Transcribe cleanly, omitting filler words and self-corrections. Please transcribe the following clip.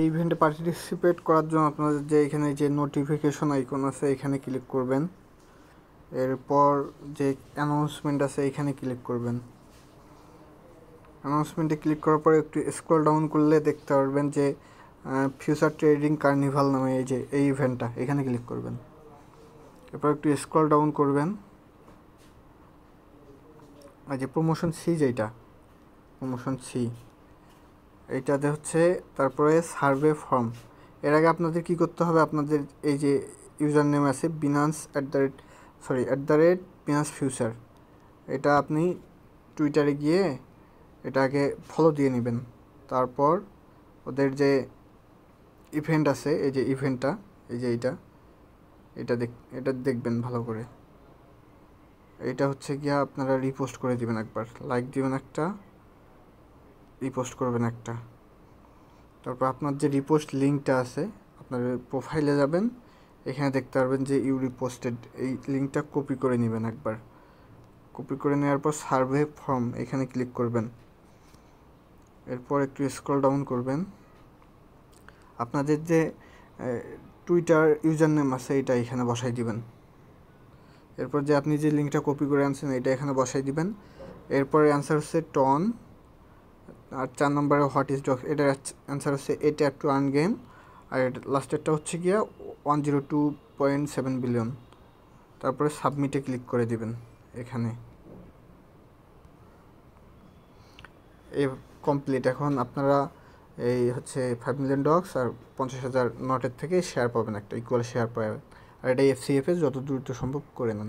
ইভেন্টে পার্টিসিপেট করার জন্য আপনাদের যে এখানে যে নোটিফিকেশন আইকন আছে এখানে ক্লিক করবেন। এরপর যে অ্যানাউন্সমেন্ট আছে এখানে ক্লিক করবেন। অ্যানাউন্সমেন্টে ক্লিক করার পরে একটু স্ক্রল ডাউন করলে দেখতে পারবেন যে ফিউচার ট্রেডিং কার্নিভাল নামে এই ইভেন্টটা, এখানে ক্লিক করবেন। এরপর একটু স্ক্রল ডাউন করবেন। আর যে প্রমোশন সি, যেটা প্রমোশন সি এইটাতে হচ্ছে তারপরে সার্ভে ফর্ম। এর আগে আপনাদের কি করতে হবে, আপনাদের এই যে ইউজার নেম আছে বিনান্স @binance ফিউচার, এটা আপনি টুইটারে গিয়ে এটা আগে ফলো দিয়ে নেবেন। তারপর ওদের যে ইভেন্ট আছে, এই যে ইভেন্টটা, এই যে এটা দেখবেন ভালো করে। এইটা হচ্ছে গিয়া আপনারা রিপোস্ট করে দিবেন, একবার লাইক দিবেন, একটা রিপোস্ট করবেন একটা। তারপর আপনার যে রিপোস্ট লিঙ্কটা আছে আপনার প্রোফাইলে যাবেন, এখানে দেখতে পারবেন যে ইউ রিপোস্টেড, এই লিঙ্কটা কপি করে নেবেন একবার। কপি করে নেওয়ার পর সার্ভে ফর্ম এখানে ক্লিক করবেন। এরপর একটু স্ক্রল ডাউন করবেন। আপনাদের যে টুইটার ইউজার নেম আছে এটা এখানে বসাই দিবেন। এরপর যে আপনি যে লিঙ্কটা কপি করে আনছেন এটা এখানে বসাই দিবেন। এরপরে অ্যান্সার হচ্ছে টন, আর 4 নম্বরে হোয়াট ইজ ডগ, এটার অ্যান্সার হচ্ছে এ ট্যাপ টু আর্ন গেম, আর লাস্টেরটা হচ্ছে গিয়া 102.7 বিলিয়ন। তারপরে সাবমিটে ক্লিক করে দিবেন এখানে। এই কমপ্লিট। এখন আপনারা এই হচ্ছে 5 মিলিয়ন ডগস আর 50,000 নটের থেকে শেয়ার পাবেন, একটা ইকুয়াল শেয়ার পাবেন। আর এটা FCF যত দ্রুত সম্ভব করে নেন।